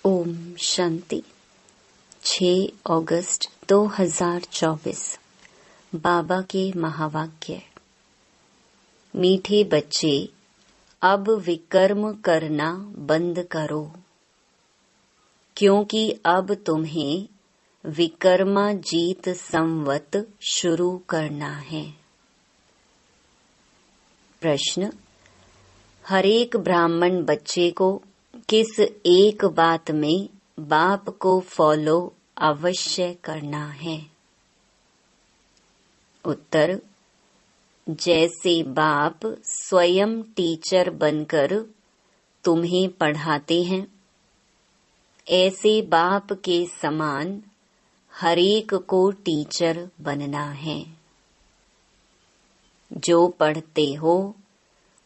ओम शांति। 6 अगस्त 2024 बाबा के महावाक्य। मीठे बच्चे, अब विकर्म करना बंद करो, क्योंकि अब तुम्हें विकर्माजीत संवत शुरू करना है। प्रश्न: हरेक ब्राह्मण बच्चे को किस एक बात में बाप को फॉलो अवश्य करना है? उत्तर: जैसे बाप स्वयं टीचर बनकर तुम्हें पढ़ाते हैं, ऐसे बाप के समान हरेक को टीचर बनना है। जो पढ़ते हो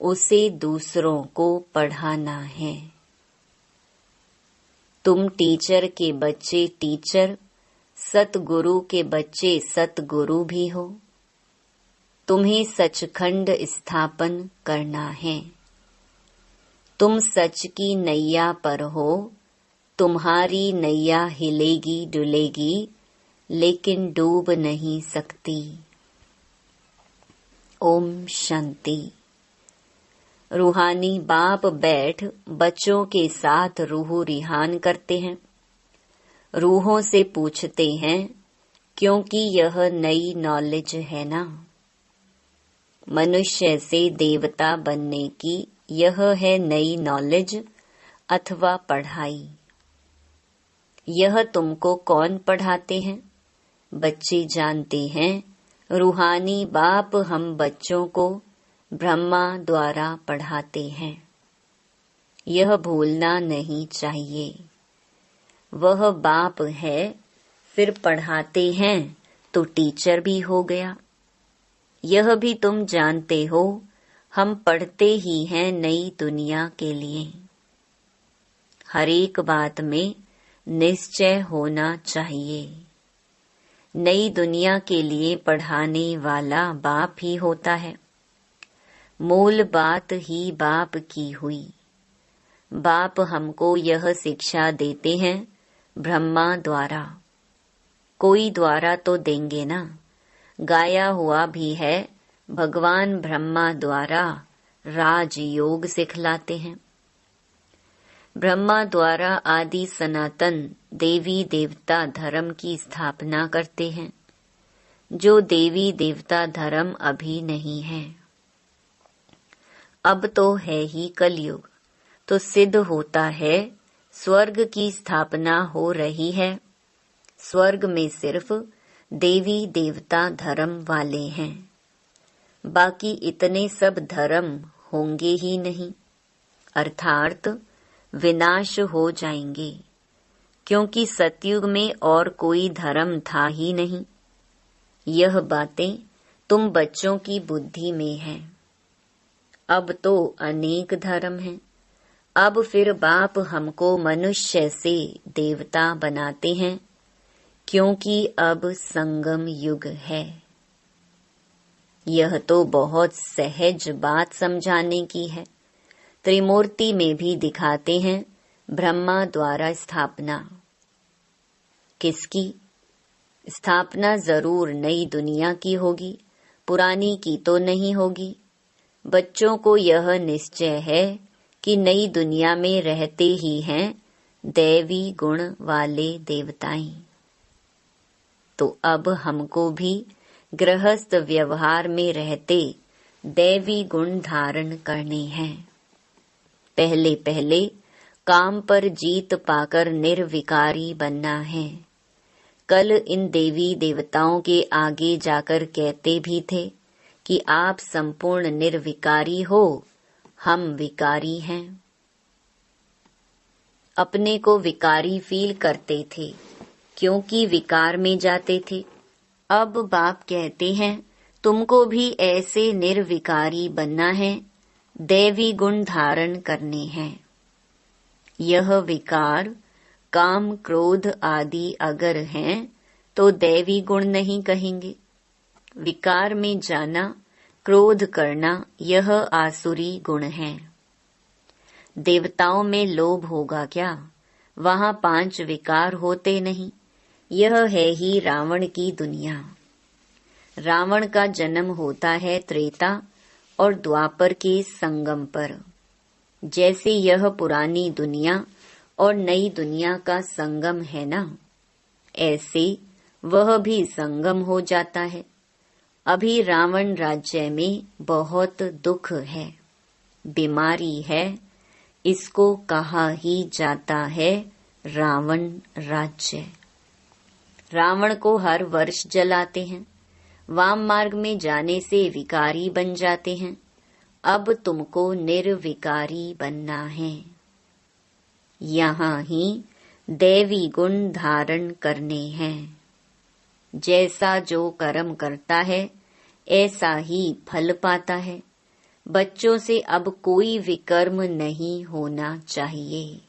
उसे दूसरों को पढ़ाना है। तुम टीचर के बच्चे टीचर, सतगुरु के बच्चे सतगुरु भी हो। तुम्हें सचखंड स्थापन करना है। तुम सच की नैया पर हो। तुम्हारी नैया हिलेगी डुलेगी, लेकिन डूब नहीं सकती। ओम शांति। रूहानी बाप बैठ बच्चों के साथ रूह रिहान करते हैं। रूहों से पूछते हैं, क्योंकि यह नई नॉलेज है ना। मनुष्य से देवता बनने की यह है नई नॉलेज अथवा पढ़ाई। यह तुमको कौन पढ़ाते हैं? बच्चे जानते हैं, रूहानी बाप हम बच्चों को ब्रह्मा द्वारा पढ़ाते हैं। यह भूलना नहीं चाहिए। वह बाप है, फिर पढ़ाते हैं तो टीचर भी हो गया। यह भी तुम जानते हो, हम पढ़ते ही हैं नई दुनिया के लिए। हर एक बात में निश्चय होना चाहिए। नई दुनिया के लिए पढ़ाने वाला बाप ही होता है। मूल बात ही बाप की हुई। बाप हमको यह शिक्षा देते हैं ब्रह्मा द्वारा। कोई द्वारा तो देंगे ना। गाया हुआ भी है, भगवान ब्रह्मा द्वारा राजयोग सिखलाते हैं। ब्रह्मा द्वारा आदि सनातन देवी देवता धर्म की स्थापना करते हैं, जो देवी देवता धर्म अभी नहीं है। अब तो है ही कलयुग, तो सिद्ध होता है स्वर्ग की स्थापना हो रही है। स्वर्ग में सिर्फ देवी देवता धर्म वाले हैं, बाकी इतने सब धर्म होंगे ही नहीं, अर्थात विनाश हो जाएंगे, क्योंकि सतयुग में और कोई धर्म था ही नहीं। यह बातें तुम बच्चों की बुद्धि में हैं। अब तो अनेक धर्म हैं। अब फिर बाप हमको मनुष्य से देवता बनाते हैं, क्योंकि अब संगम युग है। यह तो बहुत सहज बात समझाने की है। त्रिमूर्ति में भी दिखाते हैं ब्रह्मा द्वारा स्थापना। किसकी स्थापना? जरूर नई दुनिया की होगी, पुरानी की तो नहीं होगी। बच्चों को यह निश्चय है कि नई दुनिया में रहते ही हैं दैवी गुण वाले देवताएं। तो अब हमको भी गृहस्थ व्यवहार में रहते दैवी गुण धारण करने हैं। पहले पहले काम पर जीत पाकर निर्विकारी बनना है। कल इन देवी देवताओं के आगे जाकर कहते भी थे कि आप संपूर्ण निर्विकारी हो, हम विकारी हैं। अपने को विकारी फील करते थे, क्योंकि विकार में जाते थे। अब बाप कहते हैं तुमको भी ऐसे निर्विकारी बनना है, दैवी गुण धारण करने हैं। यह विकार काम क्रोध आदि अगर हैं तो दैवी गुण नहीं कहेंगे। विकार में जाना, क्रोध करना, यह आसुरी गुण है। देवताओं में लोभ होगा क्या? वहाँ 5 विकार होते नहीं। यह है ही रावण की दुनिया। रावण का जन्म होता है त्रेता और द्वापर के संगम पर। जैसे यह पुरानी दुनिया और नई दुनिया का संगम है ना, ऐसे वह भी संगम हो जाता है। अभी रावण राज्य में बहुत दुख है, बीमारी है, इसको कहा ही जाता है रावण राज्य। रावण को हर वर्ष जलाते हैं। वाम मार्ग में जाने से विकारी बन जाते हैं। अब तुमको निर्विकारी बनना है। यहाँ ही दैवी गुण धारण करने हैं। जैसा जो कर्म करता है ऐसा ही फल पाता है। बच्चों से अब कोई विकर्म नहीं होना चाहिए।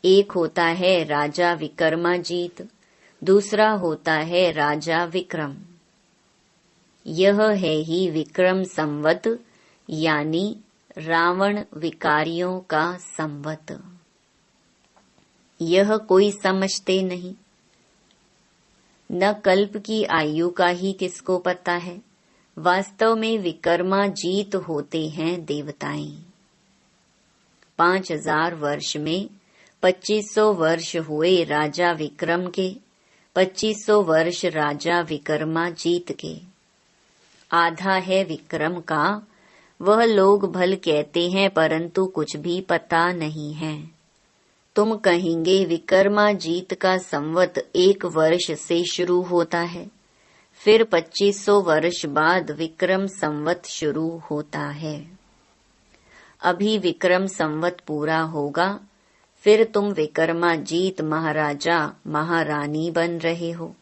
एक होता है राजा विक्रमाजीत, दूसरा होता है राजा विक्रम। यह है ही विक्रम संवत, यानी रावण विकारियों का संवत। यह कोई समझते नहीं। न कल्प की आयु का ही किसको पता है। वास्तव में विक्रमाजीत होते हैं देवताएं। 5000 वर्ष में 2500 वर्ष हुए राजा विक्रम के, 2500 वर्ष राजा विक्रमाजीत के। आधा है विक्रम का, वह लोग भल कहते हैं परंतु कुछ भी पता नहीं है। तुम कहेंगे विक्रमाजीत का संवत 1 वर्ष से शुरू होता है, फिर 2500 वर्ष बाद विक्रम संवत शुरू होता है। अभी विक्रम संवत पूरा होगा, फिर तुम विक्रमाजीत महाराजा महारानी बन रहे हो।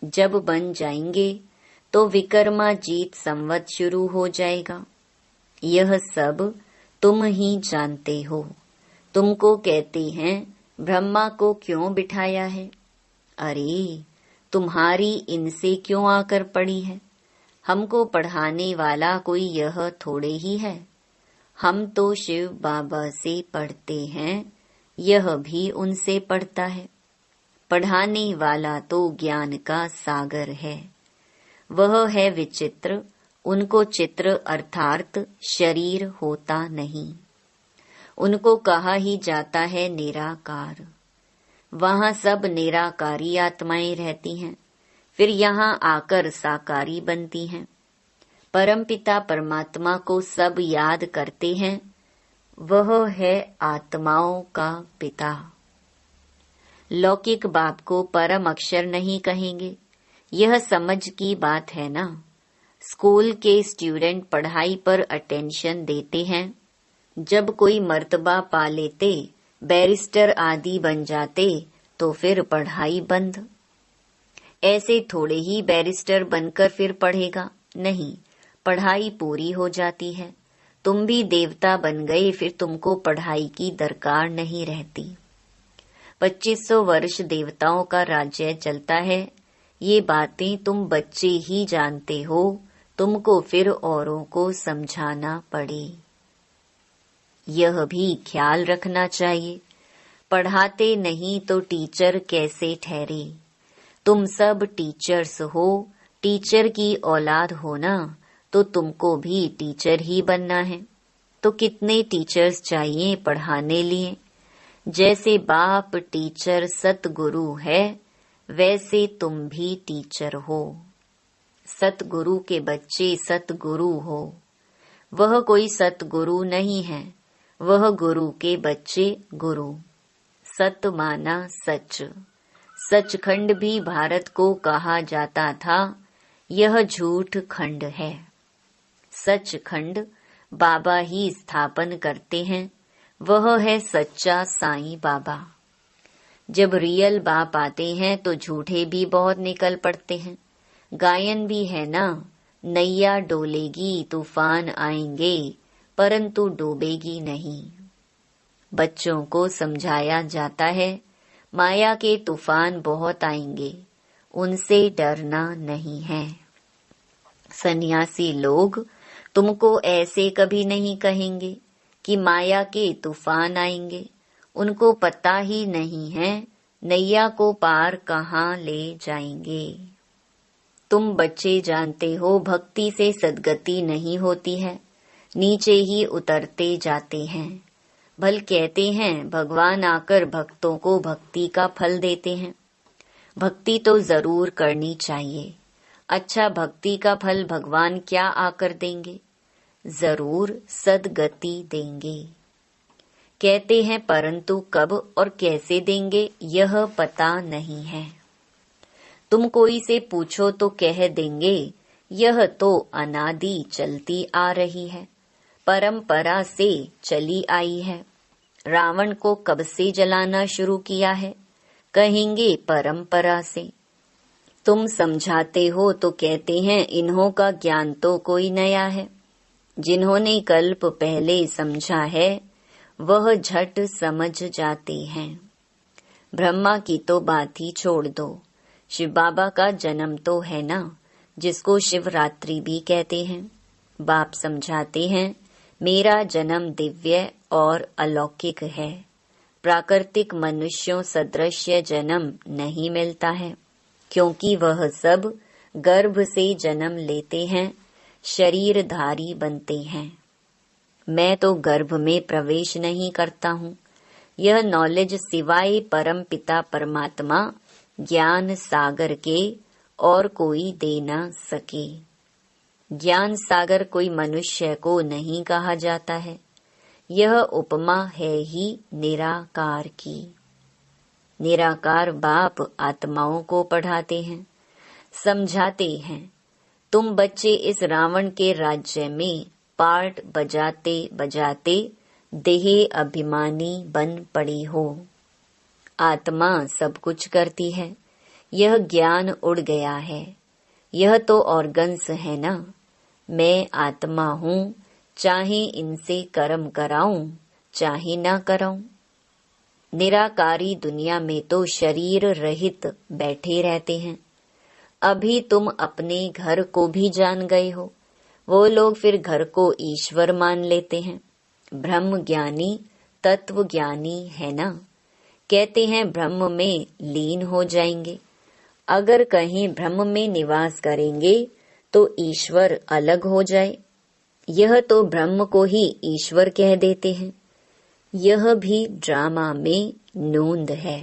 जब बन जाएंगे तो विक्रमाजीत संवत शुरू हो जाएगा। यह सब तुम ही जानते हो। तुमको कहते हैं ब्रह्मा को क्यों बिठाया है। अरे तुम्हारी इनसे क्यों आकर पड़ी है। हमको पढ़ाने वाला कोई यह थोड़े ही है। हम तो शिव बाबा से पढ़ते हैं, यह भी उनसे पढ़ता है। पढ़ाने वाला तो ज्ञान का सागर है। वह है विचित्र, उनको चित्र अर्थात शरीर होता नहीं। उनको कहा ही जाता है निराकार। वहाँ सब निराकारी आत्माएं रहती हैं, फिर यहाँ आकर साकारी बनती हैं। परमपिता परमात्मा को सब याद करते हैं, वह है आत्माओं का पिता। लौकिक बाप को परम अक्षर नहीं कहेंगे, यह समझ की बात है ना। स्कूल के स्टूडेंट पढ़ाई पर अटेंशन देते हैं, जब कोई मर्तबा पा लेते, बैरिस्टर आदि बन जाते, तो फिर पढ़ाई बंद। ऐसे थोड़े ही बैरिस्टर बनकर फिर पढ़ेगा, नहीं, पढ़ाई पूरी हो जाती है। तुम भी देवता बन गए, फिर तुमको पढ़ाई की दरकार नहीं रहती। 2500 वर्ष देवताओं का राज्य चलता है। ये बातें तुम बच्चे ही जानते हो, तुमको फिर औरों को समझाना पड़े। यह भी ख्याल रखना चाहिए, पढ़ाते नहीं तो टीचर कैसे ठहरे। तुम सब टीचर्स हो, टीचर की औलाद हो ना, तो तुमको भी टीचर ही बनना है। तो कितने टीचर्स चाहिए पढ़ाने लिए। जैसे बाप टीचर सतगुरु है, वैसे तुम भी टीचर हो। सतगुरु के बच्चे सतगुरु हो। वह कोई सतगुरु नहीं है, वह गुरु के बच्चे गुरु। सत माना सच। सचखंड भी भारत को कहा जाता था, यह झूठ खंड है। सचखंड बाबा ही स्थापन करते हैं, वह है सच्चा साईं बाबा। जब रियल बाप आते हैं तो झूठे भी बहुत निकल पड़ते हैं। गायन भी है ना, नैया डोलेगी तूफान आएंगे, परंतु डूबेगी नहीं। बच्चों को समझाया जाता है माया के तूफान बहुत आएंगे, उनसे डरना नहीं है। सन्यासी लोग तुमको ऐसे कभी नहीं कहेंगे कि माया के तूफान आएंगे, उनको पता ही नहीं है नैया को पार कहाँ ले जाएंगे। तुम बच्चे जानते हो भक्ति से सद्गति नहीं होती है, नीचे ही उतरते जाते हैं। भल कहते हैं भगवान आकर भक्तों को भक्ति का फल देते हैं। भक्ति तो जरूर करनी चाहिए। अच्छा, भक्ति का फल भगवान क्या आकर देंगे? जरूर सद्गति देंगे। कहते हैं परंतु कब और कैसे देंगे यह पता नहीं है। तुम कोई से पूछो तो कह देंगे यह तो अनादि चलती आ रही है, परंपरा से चली आई है। रावण को कब से जलाना शुरू किया है? कहेंगे परंपरा से। तुम समझाते हो तो कहते हैं इन्हों का ज्ञान तो कोई नया है। जिन्होंने कल्प पहले समझा है वह झट समझ जाते हैं। ब्रह्मा की तो बात ही छोड़ दो, शिव बाबा का जन्म तो है ना, जिसको शिवरात्रि भी कहते हैं। बाप समझाते हैं मेरा जन्म दिव्य और अलौकिक है। प्राकृतिक मनुष्यों सदृश जन्म नहीं मिलता है, क्योंकि वह सब गर्भ से जन्म लेते हैं, शरीरधारी बनते हैं। मैं तो गर्भ में प्रवेश नहीं करता हूँ। यह नॉलेज सिवाय परम पिता परमात्मा ज्ञान सागर के और कोई दे न सके। ज्ञान सागर कोई मनुष्य को नहीं कहा जाता है। यह उपमा है ही निराकार की। निराकार बाप आत्माओं को पढ़ाते हैं, समझाते हैं। तुम बच्चे इस रावण के राज्य में पार्ट बजाते बजाते देह अभिमानी बन पड़ी हो। आत्मा सब कुछ करती है, यह ज्ञान उड़ गया है। यह तो ऑर्गन्स है ना। मैं आत्मा हूँ, चाहे इनसे कर्म कराऊं चाहे ना कराऊं। निराकारी दुनिया में तो शरीर रहित बैठे रहते हैं। अभी तुम अपने घर को भी जान गए हो। वो लोग फिर घर को ईश्वर मान लेते हैं। ब्रह्म ज्ञानी तत्व ज्ञानी है ना, कहते हैं ब्रह्म में लीन हो जाएंगे। अगर कहीं ब्रह्म में निवास करेंगे तो ईश्वर अलग हो जाए। यह तो ब्रह्म को ही ईश्वर कह देते हैं। यह भी ड्रामा में नोंद है।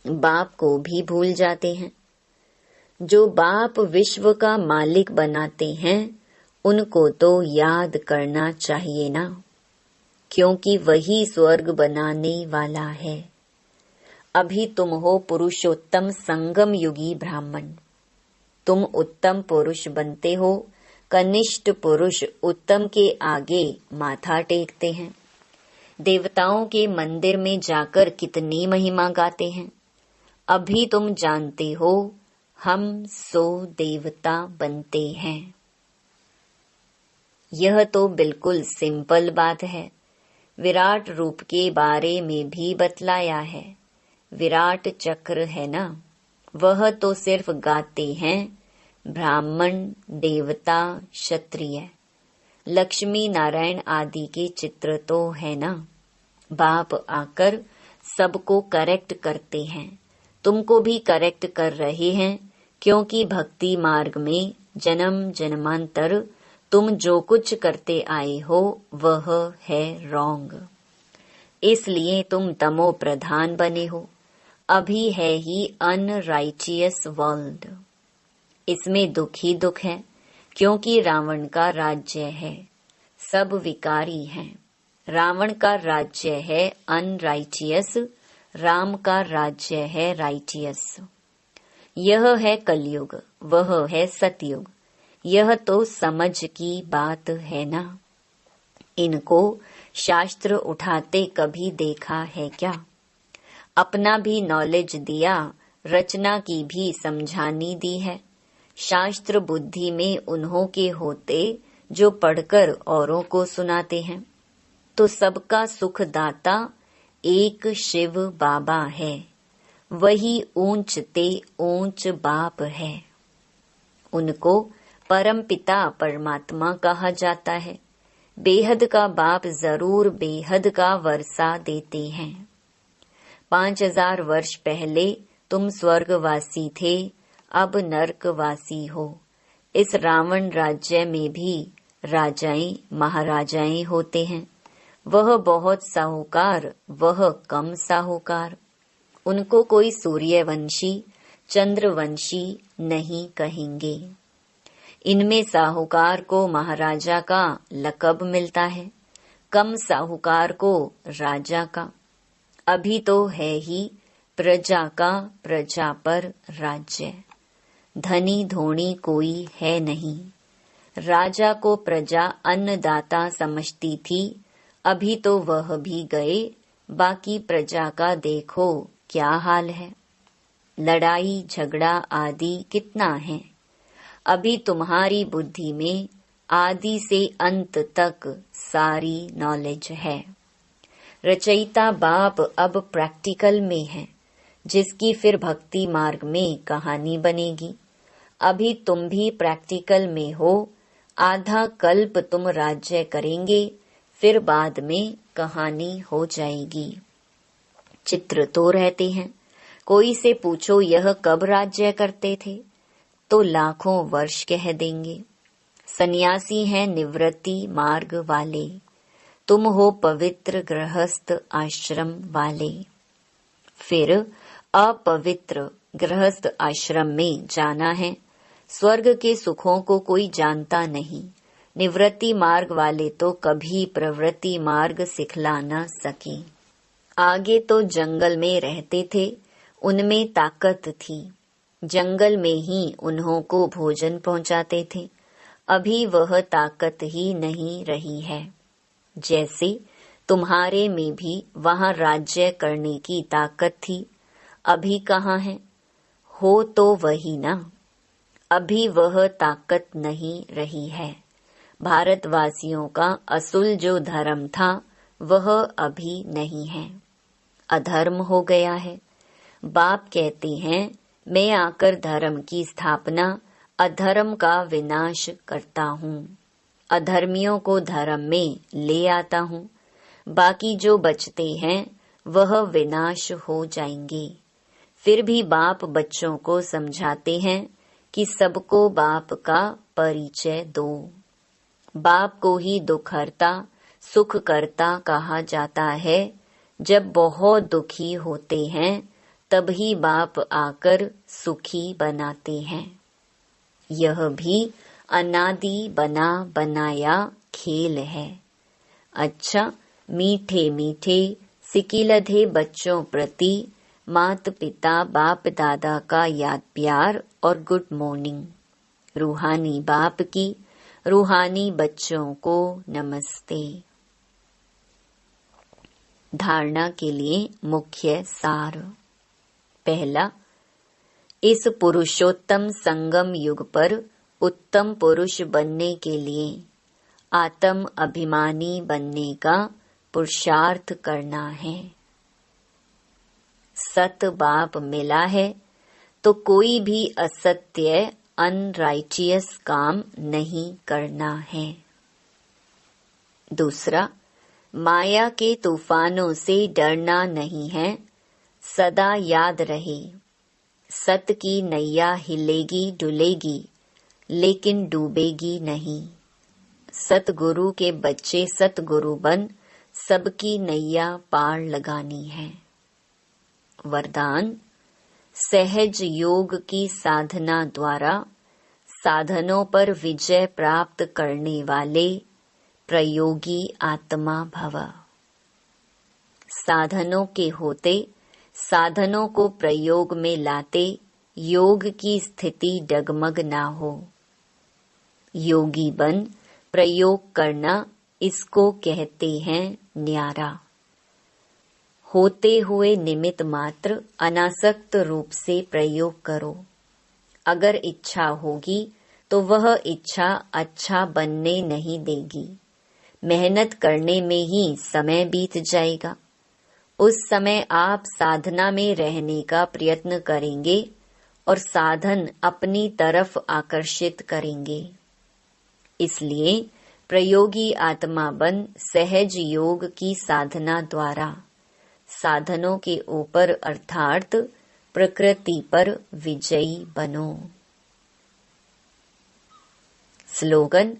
बाप को भी भूल जाते हैं। जो बाप विश्व का मालिक बनाते हैं उनको तो याद करना चाहिए ना, क्योंकि वही स्वर्ग बनाने वाला है। अभी तुम हो पुरुषोत्तम संगम युगी ब्राह्मण। तुम उत्तम पुरुष बनते हो। कनिष्ठ पुरुष उत्तम के आगे माथा टेकते हैं। देवताओं के मंदिर में जाकर कितनी महिमा गाते हैं। अभी तुम जानते हो हम सो देवता बनते हैं। यह तो बिल्कुल सिंपल बात है। विराट रूप के बारे में भी बतलाया है। विराट चक्र है ना, वह तो सिर्फ गाते हैं ब्राह्मण, देवता, क्षत्रिय, लक्ष्मी नारायण आदि के चित्र तो है ना। बाप आकर सबको करेक्ट करते हैं। तुमको भी करेक्ट कर रहे हैं, क्योंकि भक्ति मार्ग में जन्म जन्मांतर तुम जो कुछ करते आए हो वह है रॉन्ग। इसलिए तुम तमो प्रधान बने हो। अभी है ही अनराइचियस वर्ल्ड। इसमें दुख ही दुख है, क्योंकि रावण का राज्य है। सब विकारी हैं। रावण का राज्य है अनराइचियस, राम का राज्य है राइचियस। यह है कलयुग, वह है सतयुग। यह तो समझ की बात है ना। इनको शास्त्र उठाते कभी देखा है क्या? अपना भी नॉलेज दिया, रचना की भी समझानी दी है। शास्त्र बुद्धि में उन्हों के होते जो पढ़कर औरों को सुनाते हैं। तो सबका सुखदाता एक शिव बाबा है, वही ऊंच ते ऊंच बाप है। उनको परम पिता परमात्मा कहा जाता है। बेहद का बाप जरूर बेहद का वर्षा देते हैं। 5000 वर्ष पहले तुम स्वर्गवासी थे, अब नरकवासी हो। इस रावण राज्य में भी राजाएं महाराजाएं होते हैं। वह बहुत साहूकार, वह कम साहूकार। उनको कोई सूर्यवंशी चंद्रवंशी नहीं कहेंगे। इनमें साहूकार को महाराजा का लक़ब मिलता है, कम साहूकार को राजा का। अभी तो है ही प्रजा का प्रजा पर राज्य। धनी धोनी कोई है नहीं। राजा को प्रजा अन्नदाता समझती थी, अभी तो वह भी गए। बाकी प्रजा का देखो क्या हाल है। लड़ाई झगड़ा आदि कितना है। अभी तुम्हारी बुद्धि में आदि से अंत तक सारी नॉलेज है। रचयिता बाप अब प्रैक्टिकल में है, जिसकी फिर भक्ति मार्ग में कहानी बनेगी। अभी तुम भी प्रैक्टिकल में हो। आधा कल्प तुम राज्य करेंगे, फिर बाद में कहानी हो जाएगी। चित्र तो रहते हैं। कोई से पूछो यह कब राज्य करते थे, तो लाखों वर्ष कह देंगे। सन्यासी हैं निवृत्ति मार्ग वाले, तुम हो पवित्र गृहस्थ आश्रम वाले। फिर अपवित्र गृहस्थ आश्रम में जाना है। स्वर्ग के सुखों को कोई जानता नहीं। निवृत्ति मार्ग वाले तो कभी प्रवृत्ति मार्ग सिखला न सके। आगे तो जंगल में रहते थे, उनमें ताकत थी। जंगल में ही उन्हों को भोजन पहुंचाते थे। अभी वह ताकत ही नहीं रही है। जैसे तुम्हारे में भी वहां राज्य करने की ताकत थी, अभी कहाँ है? हो तो वही ना। अभी वह ताकत नहीं रही है। भारतवासियों का असुल जो धर्म था वह अभी नहीं है, अधर्म हो गया है। बाप कहते हैं मैं आकर धर्म की स्थापना, अधर्म का विनाश करता हूँ। अधर्मियों को धर्म में ले आता हूँ। बाकी जो बचते हैं वह विनाश हो जाएंगे। फिर भी बाप बच्चों को समझाते हैं कि सबको बाप का परिचय दो। बाप को ही दुखहर्ता सुख करता कहा जाता है। जब बहुत दुखी होते हैं तभी बाप आकर सुखी बनाते हैं। यह भी अनादि बना बनाया खेल है। अच्छा, मीठे मीठे सिकिलधे बच्चों प्रति माता पिता बाप दादा का याद प्यार और गुड मॉर्निंग। रूहानी बाप की रूहानी बच्चों को नमस्ते। धारणा के लिए मुख्य सार। पहला, इस पुरुषोत्तम संगम युग पर उत्तम पुरुष बनने के लिए आत्म अभिमानी बनने का पुरुषार्थ करना है। सत बाप मिला है तो कोई भी असत्य अनराइटियस काम नहीं करना है। दूसरा, माया के तूफानों से डरना नहीं है। सदा याद रहे, सत की नैया हिलेगी डुलेगी लेकिन डूबेगी नहीं। सतगुरु के बच्चे सतगुरु बन सबकी नैया पार लगानी है। वरदान, सहज योग की साधना द्वारा साधनों पर विजय प्राप्त करने वाले प्रयोगी आत्मा भव। साधनों के होते साधनों को प्रयोग में लाते योग की स्थिति डगमग ना हो। योगी बन प्रयोग करना, इसको कहते हैं न्यारा। होते हुए निमित्त मात्र अनासक्त रूप से प्रयोग करो। अगर इच्छा होगी तो वह इच्छा अच्छा बनने नहीं देगी। मेहनत करने में ही समय बीत जाएगा। उस समय आप साधना में रहने का प्रयत्न करेंगे और साधन अपनी तरफ आकर्षित करेंगे। इसलिए प्रयोगी आत्मा बन सहज योग की साधना द्वारा साधनों के ऊपर अर्थात प्रकृति पर विजयी बनो। स्लोगन: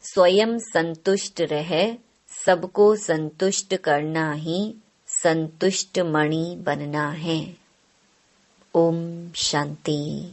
स्वयं संतुष्ट रहे, सबको संतुष्ट करना ही संतुष्ट मणि बनना है। ओम शांति।